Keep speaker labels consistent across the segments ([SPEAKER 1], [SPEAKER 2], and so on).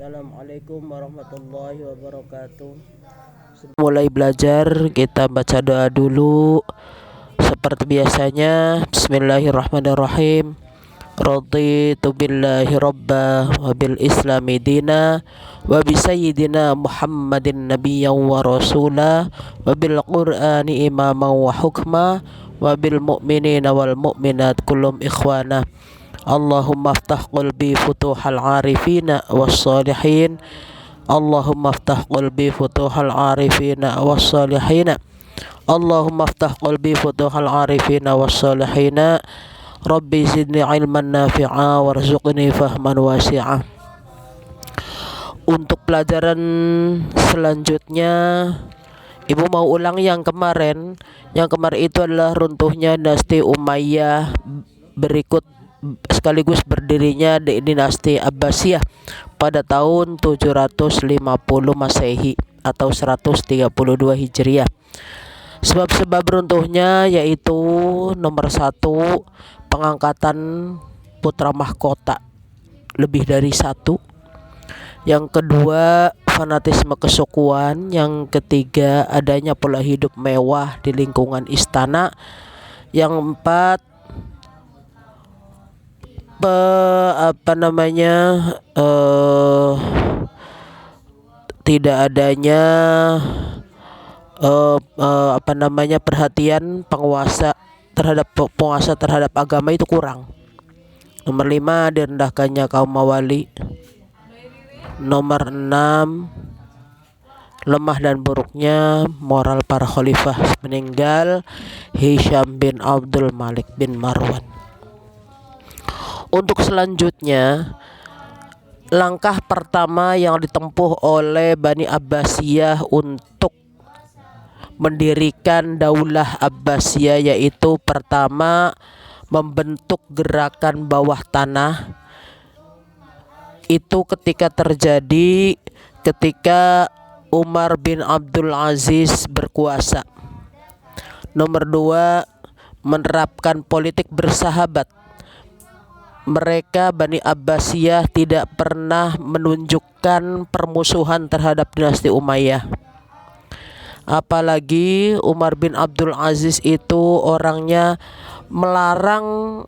[SPEAKER 1] Assalamualaikum warahmatullahi wabarakatuh. Mulai belajar, kita baca doa dulu. Seperti biasanya, Bismillahirrahmanirrahim. Raditu billahi rabba wa bil islami dina wa bi sayyidina Muhammadin nabiyyan wa rasula wa bil qur'ani imaman wa hukma wa bil mu'minina wal mu'minat kullum ikhwana. Allahumma aftah qalbi futuhal arifina was salihin. Allahumma aftah qalbi futuhal arifina was salihina. Allahumma aftah qalbi futuhal arifina was salihina. Rabbi zidni ilman nafi'a warzuqni fahman wasi'a. Untuk pelajaran selanjutnya, Ibu mau ulang yang kemarin. Yang kemarin itu adalah runtuhnya dinasti Umayyah berikut sekaligus berdirinya dinasti Abbasiyah pada tahun 750 Masehi atau 132 Hijriah. Sebab-sebab runtuhnya yaitu nomor 1, pengangkatan putra mahkota lebih dari 1. Yang kedua, fanatisme kesukuan. Yang ketiga, adanya pola hidup mewah di lingkungan istana. Yang empat, tidak adanya perhatian penguasa terhadap agama itu kurang. Nomor 5, direndahkannya kaum mawali. Nomor 6, lemah dan buruknya moral para khalifah. Meninggal Hisham bin Abdul Malik bin Marwan. Untuk selanjutnya, langkah pertama yang ditempuh oleh Bani Abbasiyah untuk mendirikan Daulah Abbasiyah yaitu pertama, membentuk gerakan bawah tanah. Itu ketika Umar bin Abdul Aziz berkuasa. Nomor 2, menerapkan politik bersahabat. Mereka Bani Abbasiyah tidak pernah menunjukkan permusuhan terhadap dinasti Umayyah. Apalagi Umar bin Abdul Aziz itu orangnya melarang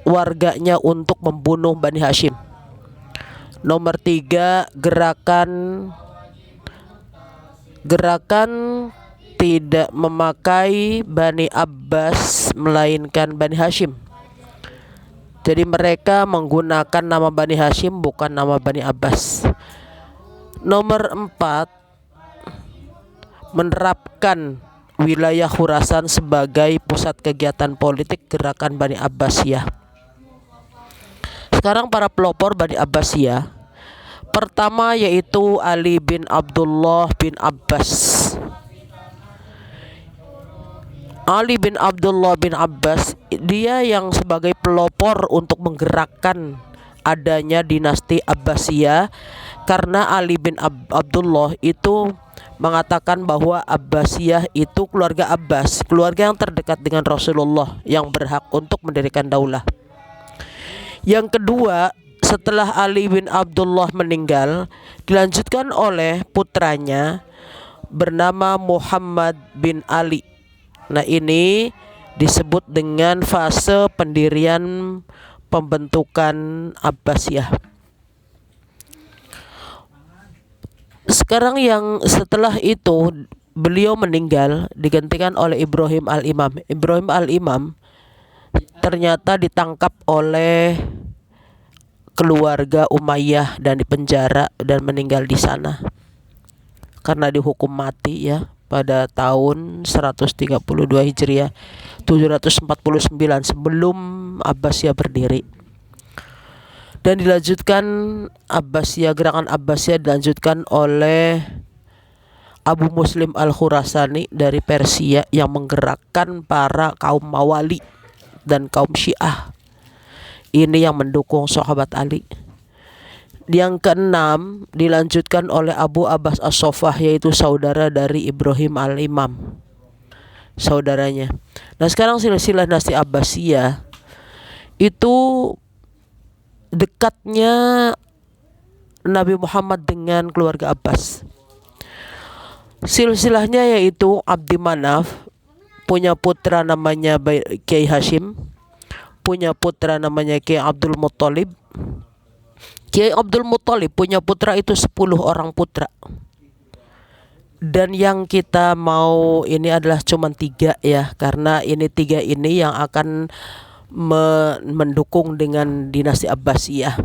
[SPEAKER 1] warganya untuk membunuh Bani Hashim. Nomor 3, gerakan tidak memakai Bani Abbas melainkan Bani Hashim. Jadi mereka menggunakan nama Bani Hashim bukan nama Bani Abbas. Nomor 4, menerapkan wilayah Khurasan sebagai pusat kegiatan politik gerakan Bani Abbasiyah. Sekarang para pelopor Bani Abbasiyah. Pertama yaitu Ali bin Abdullah bin Abbas. Ali bin Abdullah bin Abbas, dia yang sebagai pelopor untuk menggerakkan adanya dinasti Abbasiyah, karena Ali bin Abdullah itu mengatakan bahwa Abbasiyah itu keluarga Abbas, keluarga yang terdekat dengan Rasulullah yang berhak untuk mendirikan daulah. Yang kedua, setelah Ali bin Abdullah meninggal, dilanjutkan oleh putranya bernama Muhammad bin Ali. Nah, ini disebut dengan fase pendirian pembentukan Abbasiyah. Sekarang yang setelah itu beliau meninggal digantikan oleh Ibrahim al-Imam. Ibrahim al-Imam ternyata ditangkap oleh keluarga Umayyah dan dipenjara dan meninggal di sana karena dihukum mati ya pada tahun 132 Hijriah 749 sebelum Abbasiyah berdiri. Dan dilanjutkan gerakan Abbasiyah dilanjutkan oleh Abu Muslim al-Khurasani dari Persia yang menggerakkan para kaum Mawali dan kaum Syiah. Ini yang mendukung sahabat Ali. Yang keenam dilanjutkan oleh Abu Abbas As-Sofah, yaitu saudara dari Ibrahim al-Imam, saudaranya. Nah, sekarang silsilah dinasti Abbasiyah itu dekatnya Nabi Muhammad dengan keluarga Abbas. Silsilahnya yaitu Abdi Manaf, punya putra namanya Kiai Hashim, punya putra namanya Kiai Abdul Muttalib. Kiai Abdul Muttalib punya putra itu 10 orang putra. Dan yang kita mau ini adalah cuma 3 ya, karena ini 3 ini yang akan mendukung dengan dinasti Abbasiyah.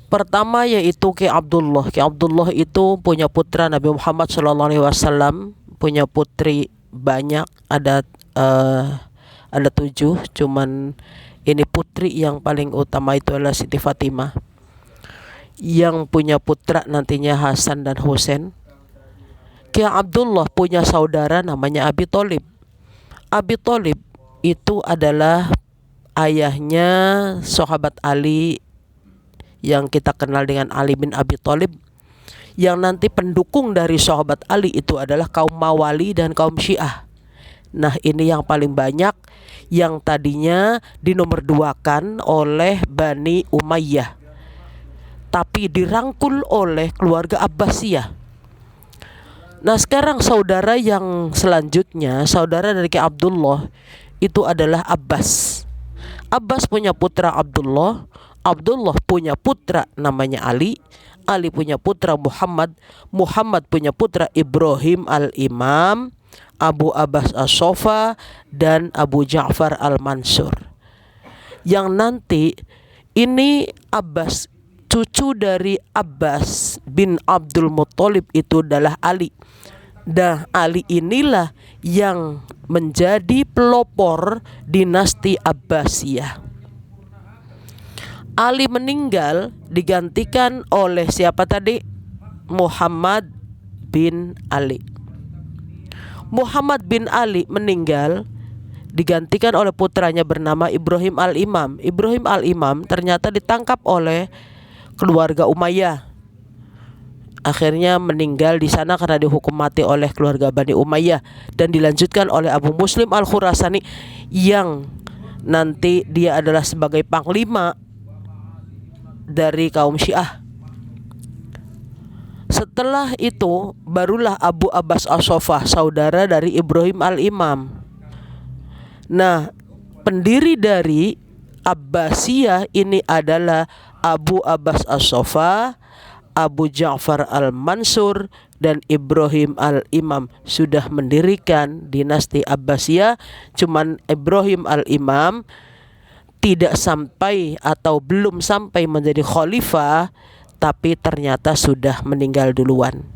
[SPEAKER 1] Pertama yaitu Kiai Abdullah. Kiai Abdullah itu punya putra Nabi Muhammad SAW, punya putri banyak, ada 7, cuman ini putri yang paling utama itu adalah Siti Fatimah, yang punya putra nantinya Hasan dan Husain. Kiai Abdullah punya saudara namanya Abi Thalib. Abi Thalib itu adalah ayahnya sahabat Ali yang kita kenal dengan Ali bin Abi Thalib, yang nanti pendukung dari sahabat Ali itu adalah kaum Mawali dan kaum Syiah. Nah, ini yang paling banyak, yang tadinya dinomorduakan oleh Bani Umayyah tapi dirangkul oleh keluarga Abbasiyah. Nah, sekarang saudara yang selanjutnya, saudara dari Kiai Abdullah itu adalah Abbas. Abbas punya putra Abdullah, Abdullah punya putra namanya Ali, Ali punya putra Muhammad, Muhammad punya putra Ibrahim al-Imam, Abu Abbas as-Sofa, dan Abu Ja'far al-Mansur. Yang nanti ini Abbas, cucu dari Abbas bin Abdul Muttalib itu adalah Ali. Nah, Ali inilah yang menjadi pelopor dinasti Abbasiyah. Ali meninggal digantikan oleh siapa tadi? Muhammad bin Ali. Muhammad bin Ali meninggal digantikan oleh putranya bernama Ibrahim al-Imam. Ibrahim al-Imam ternyata ditangkap oleh keluarga Umayyah. Akhirnya meninggal di sana karena dihukum mati oleh keluarga Bani Umayyah, dan dilanjutkan oleh Abu Muslim al-Khurasani yang nanti dia adalah sebagai panglima dari kaum Syiah. Setelah itu barulah Abu Abbas as-Sofa, saudara dari Ibrahim al-Imam. Nah, pendiri dari Abbasiyah ini adalah Abu Abbas as-Sofa, Abu Ja'far al-Mansur, dan Ibrahim al-Imam sudah mendirikan dinasti Abbasiyah. Cuman Ibrahim al-Imam tidak sampai atau belum sampai menjadi khalifah, tapi ternyata sudah meninggal duluan.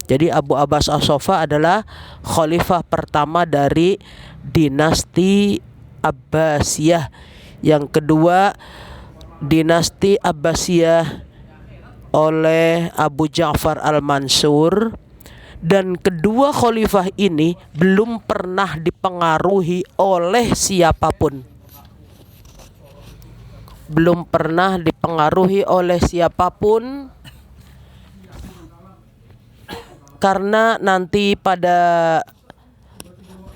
[SPEAKER 1] Jadi Abu Abbas as-Sofa adalah khalifah pertama dari dinasti Abbasiyah. Yang kedua, dinasti Abbasiyah oleh Abu Ja'far al-Mansur, dan kedua khalifah ini belum pernah dipengaruhi oleh siapapun. Belum pernah dipengaruhi oleh siapapun, karena nanti pada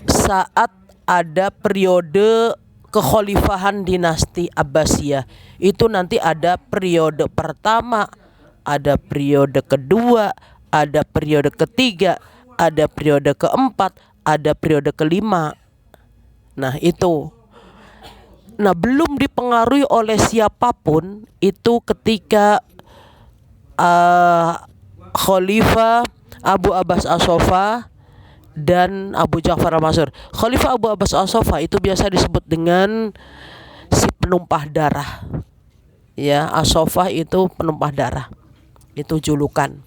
[SPEAKER 1] saat ada periode kekhalifahan dinasti Abbasiyah itu nanti ada periode pertama, ada periode kedua, ada periode ketiga, ada periode keempat, ada periode kelima. Nah, itu. Nah, belum dipengaruhi oleh siapapun itu ketika Khalifah Abu Abbas as-Sofa dan Abu Ja'far al-Mansur. Khalifah Abu Abbas as-Sofa itu biasa disebut dengan si penumpah darah. Ya, as-Sofa itu penumpah darah. Itu julukan.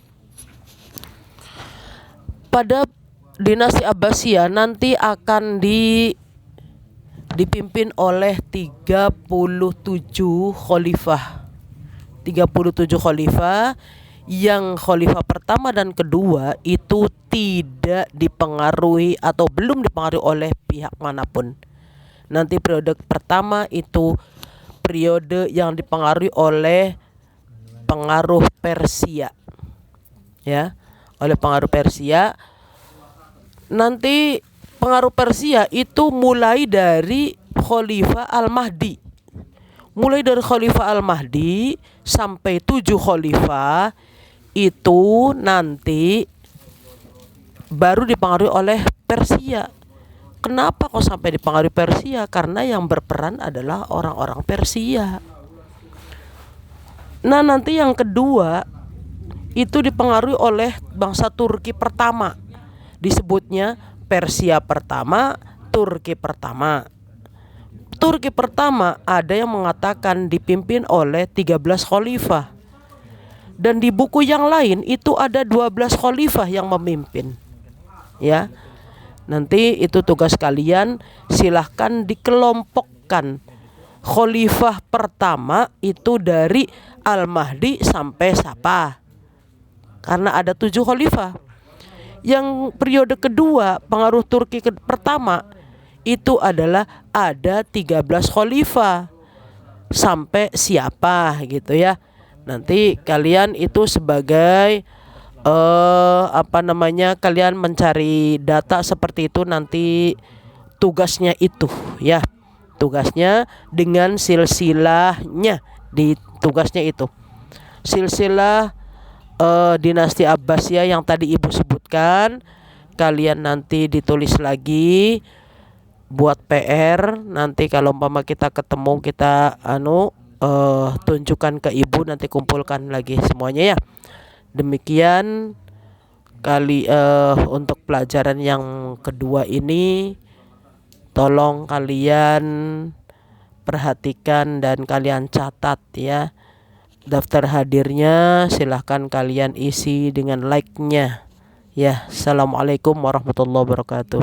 [SPEAKER 1] Pada dinasti Abbasiyah nanti akan dipimpin oleh 37 khalifah. 37 khalifah, yang khalifah pertama dan kedua itu tidak dipengaruhi atau belum dipengaruhi oleh pihak manapun. Nanti periode pertama itu periode yang dipengaruhi oleh pengaruh Persia. Ya, oleh pengaruh Persia. Nanti pengaruh Persia itu mulai dari Khalifah Al-Mahdi. mulai dari Khalifah Al-Mahdi sampai 7 khalifah itu nanti baru dipengaruhi oleh Persia. Kenapa kok sampai dipengaruhi Persia? Karena yang berperan adalah orang-orang Persia. Nah, nanti yang kedua itu dipengaruhi oleh bangsa Turki pertama. Disebutnya Persia pertama, Turki pertama. Turki pertama ada yang mengatakan dipimpin oleh 13 khalifah. Dan di buku yang lain itu ada 12 khalifah yang memimpin. Ya. Nanti itu tugas kalian, silahkan dikelompokkan. Khalifah pertama itu dari Al-Mahdi sampai siapa? Karena ada 7 khalifah. Yang periode kedua, pengaruh Turki pertama itu adalah ada 13 khalifah. Sampai siapa gitu ya. Nanti kalian itu sebagai kalian mencari data seperti itu, nanti tugasnya itu ya. Tugasnya dengan silsilahnya, di tugasnya itu. Silsilah dinasti Abbasiyah yang tadi Ibu sebutkan, kalian nanti ditulis lagi buat PR. Nanti kalau umpama kita ketemu, kita tunjukkan ke Ibu, nanti kumpulkan lagi semuanya ya. Demikian untuk pelajaran yang kedua ini, tolong kalian perhatikan dan kalian catat ya. Daftar hadirnya silahkan kalian isi dengan like-nya ya. Assalamualaikum warahmatullahi wabarakatuh.